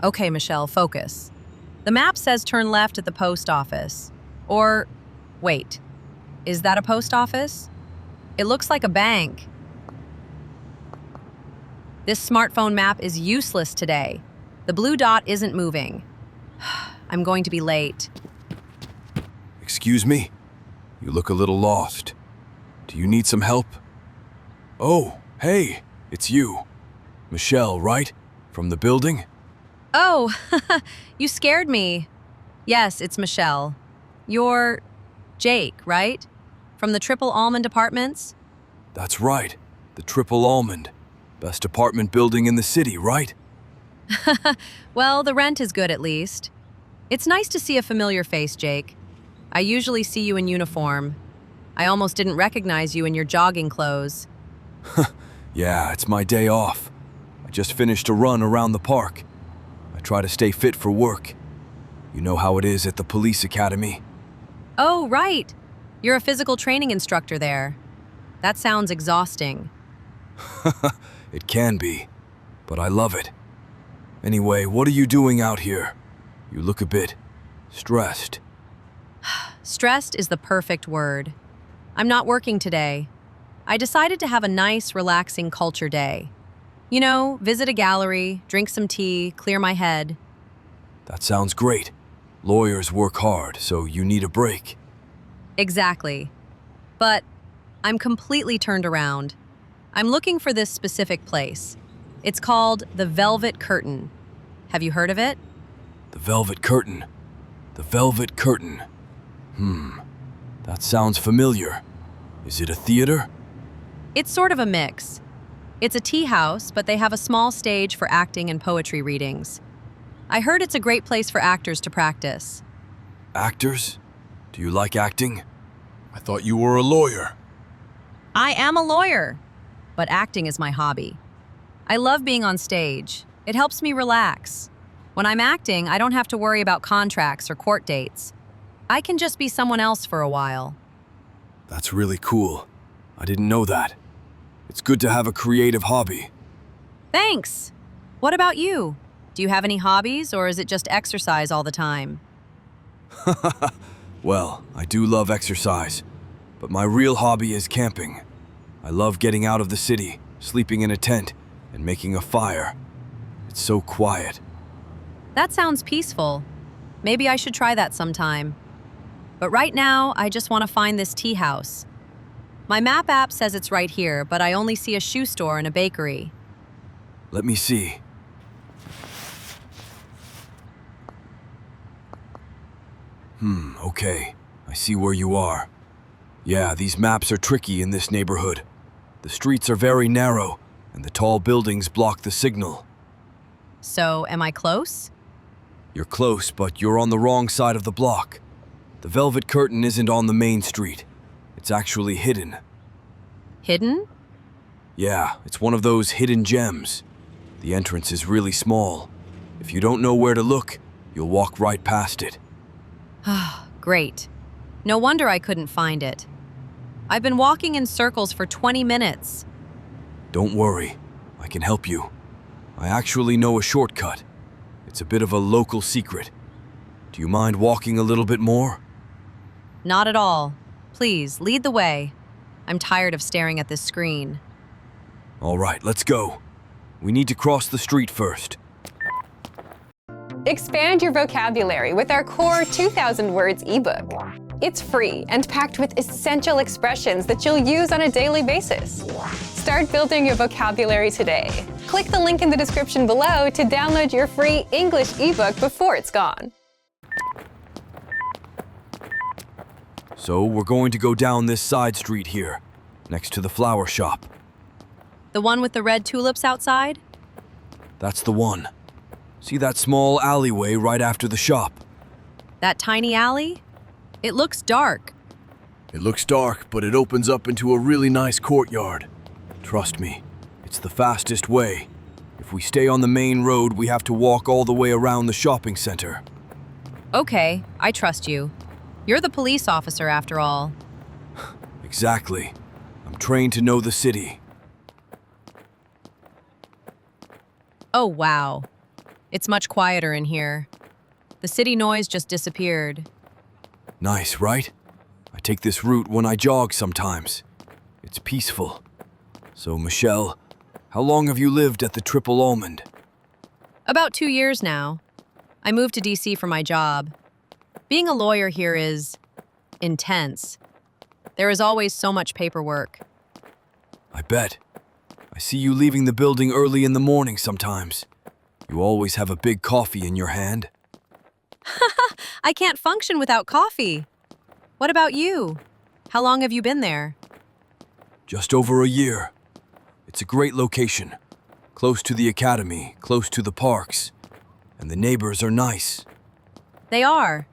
Okay, Michelle, focus. The map says turn left at the post office. Or, wait, is that a post office? It looks like a bank. This smartphone map is useless today. The blue dot isn't moving. I'm going to be late. Excuse me? You look a little lost. Do you need some help? Oh, hey, it's you. Michelle, right? From the building? Oh, you scared me. Yes, it's Michelle. You're Jake, right? From the Triple Almond Apartments? That's right. The Triple Almond. Best apartment building in the city, right? Well, the rent is good at least. It's nice to see a familiar face, Jake. I usually see you in uniform. I almost didn't recognize you in your jogging clothes. Yeah, it's my day off. I just finished a run around the park. I try to stay fit for work. You know how it is at the police academy. Oh, right. You're a physical training instructor there. That sounds exhausting. It can be, but I love it. Anyway, what are you doing out here? You look a bit stressed. Stressed is the perfect word. I'm not working today. I decided to have a nice, relaxing culture day. You know, visit a gallery, drink some tea, clear my head. That sounds great. Lawyers work hard, so you need a break. Exactly. But I'm completely turned around. I'm looking for this specific place. It's called the Velvet Curtain. Have you heard of it? The Velvet Curtain. The Velvet Curtain. That sounds familiar. Is it a theater? It's sort of a mix. It's a tea house, but they have a small stage for acting and poetry readings. I heard it's a great place for actors to practice. Actors? Do you like acting? I thought you were a lawyer. I am a lawyer, but acting is my hobby. I love being on stage. It helps me relax. When I'm acting, I don't have to worry about contracts or court dates. I can just be someone else for a while. That's really cool. I didn't know that. It's good to have a creative hobby. Thanks. What about you? Do you have any hobbies, or is it just exercise all the time? Well, I do love exercise, but my real hobby is camping. I love getting out of the city, sleeping in a tent, and making a fire. It's so quiet. That sounds peaceful. Maybe I should try that sometime. But right now, I just want to find this tea house. My map app says it's right here, but I only see a shoe store and a bakery. Let me see. Okay. I see where you are. Yeah, these maps are tricky in this neighborhood. The streets are very narrow, and the tall buildings block the signal. So, am I close? You're close, but you're on the wrong side of the block. The Velvet Curtain isn't on the main street. It's actually hidden. Hidden? Yeah, it's one of those hidden gems. The entrance is really small. If you don't know where to look, you'll walk right past it. Great. No wonder I couldn't find it. I've been walking in circles for 20 minutes. Don't worry, I can help you. I actually know a shortcut. It's a bit of a local secret. Do you mind walking a little bit more? Not at all. Please, lead the way. I'm tired of staring at this screen. All right, let's go. We need to cross the street first. Expand your vocabulary with our core 2,000 words ebook. It's free and packed with essential expressions that you'll use on a daily basis. Start building your vocabulary today. Click the link in the description below to download your free English ebook before it's gone. So we're going to go down this side street here, next to the flower shop. The one with the red tulips outside? That's the one. See that small alleyway right after the shop? That tiny alley? It looks dark. It looks dark, but it opens up into a really nice courtyard. Trust me, it's the fastest way. If we stay on the main road, we have to walk all the way around the shopping center. Okay, I trust you. You're the police officer after all. Exactly. I'm trained to know the city. Oh, wow. It's much quieter in here. The city noise just disappeared. Nice, right? I take this route when I jog sometimes. It's peaceful. So, Michelle, how long have you lived at the Triple Almond? About 2 years now. I moved to DC for my job. Being a lawyer here is intense. There is always so much paperwork. I bet. I see you leaving the building early in the morning sometimes. You always have a big coffee in your hand. I can't function without coffee. What about you? How long have you been there? Just over a year. It's a great location. Close to the academy, close to the parks. And the neighbors are nice. They are.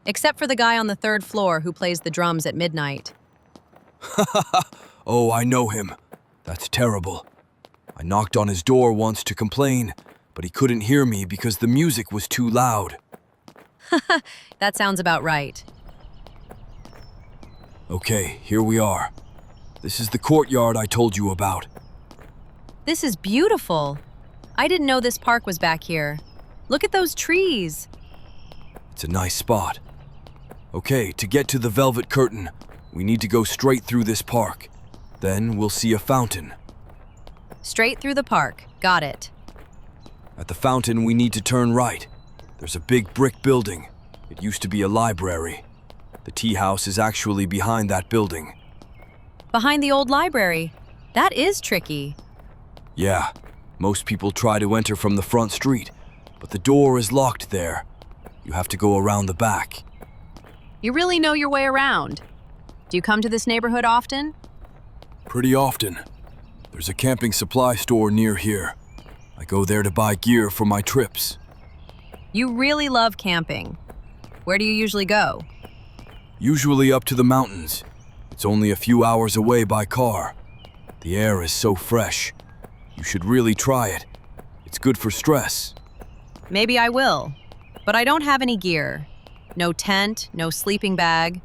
Except for the guy on the 3rd floor who plays the drums at midnight. Oh, I know him. That's terrible. I knocked on his door once to complain, but he couldn't hear me because the music was too loud. That sounds about right. Okay, here we are. This is the courtyard I told you about. This is beautiful. I didn't know this park was back here. Look at those trees. It's a nice spot. Okay, to get to the Velvet Curtain, we need to go straight through this park. Then we'll see a fountain. Straight through the park. Got it. At the fountain, we need to turn right. There's a big brick building. It used to be a library. The tea house is actually behind that building. Behind the old library. That is tricky. Yeah, most people try to enter from the front street, but the door is locked there. You have to go around the back. You really know your way around. Do you come to this neighborhood often? Pretty often. There's a camping supply store near here. I go there to buy gear for my trips. You really love camping. Where do you usually go? Usually up to the mountains. It's only a few hours away by car. The air is so fresh. You should really try it. It's good for stress. Maybe I will, but I don't have any gear. No tent, no sleeping bag.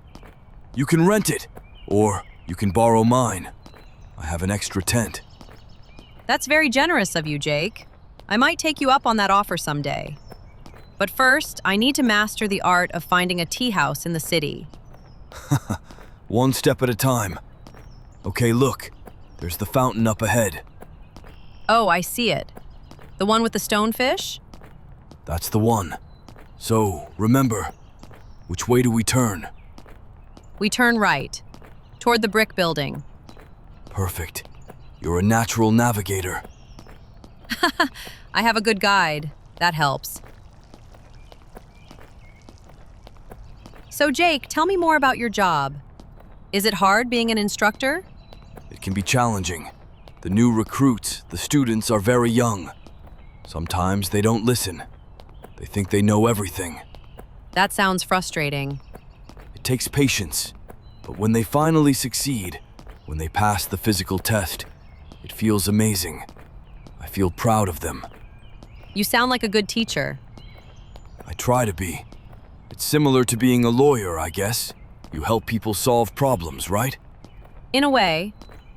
You can rent it, or you can borrow mine. I have an extra tent. That's very generous of you, Jake. I might take you up on that offer someday. But first, I need to master the art of finding a tea house in the city. One step at a time. Okay, look. There's the fountain up ahead. Oh, I see it. The one with the stonefish? That's the one. So, remember, which way do we turn? We turn right, toward the brick building. Perfect. You're a natural navigator. I have a good guide. That helps. So, Jake, tell me more about your job. Is it hard being an instructor? It can be challenging. The new recruits, the students, are very young. Sometimes they don't listen. They think they know everything. That sounds frustrating. It takes patience. But when they finally succeed, when they pass the physical test, it feels amazing. I feel proud of them. You sound like a good teacher. I try to be. It's similar to being a lawyer, I guess. You help people solve problems, right? In a way,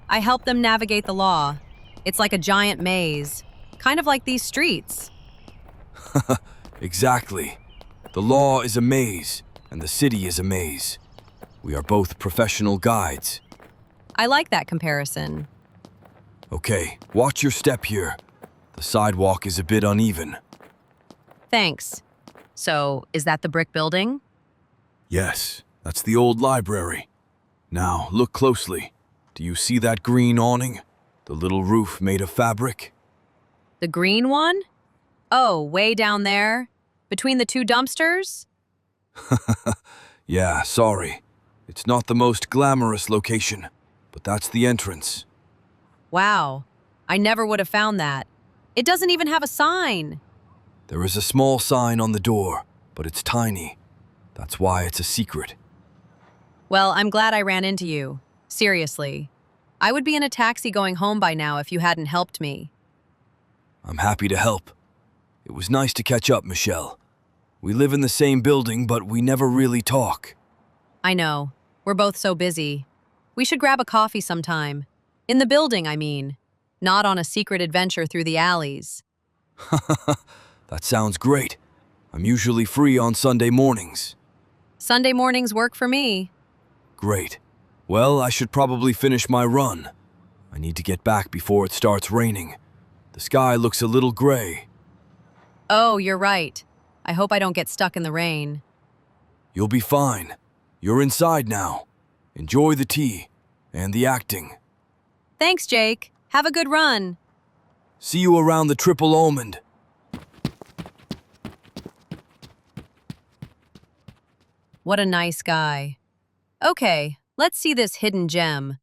I help them navigate the law. It's like a giant maze, kind of like these streets. Exactly. The law is a maze, and the city is a maze. We are both professional guides. I like that comparison. Okay, watch your step here. The sidewalk is a bit uneven. Thanks. So, is that the brick building? Yes, that's the old library. Now, look closely. Do you see that green awning? The little roof made of fabric? The green one? Oh, way down there? Between the two dumpsters? Yeah, sorry. It's not the most glamorous location, but that's the entrance. Wow, I never would have found that. It doesn't even have a sign. There is a small sign on the door, but it's tiny. That's why it's a secret. Well, I'm glad I ran into you. Seriously. I would be in a taxi going home by now if you hadn't helped me. I'm happy to help. It was nice to catch up, Michelle. We live in the same building, but we never really talk. I know. We're both so busy. We should grab a coffee sometime. In the building, I mean. Not on a secret adventure through the alleys. That sounds great. I'm usually free on Sunday mornings. Sunday mornings work for me. Great. Well, I should probably finish my run. I need to get back before it starts raining. The sky looks a little gray. Oh, you're right. I hope I don't get stuck in the rain. You'll be fine. You're inside now. Enjoy the tea and the acting. Thanks, Jake. Have a good run. See you around the Triple Almond. What a nice guy. Okay, let's see this hidden gem.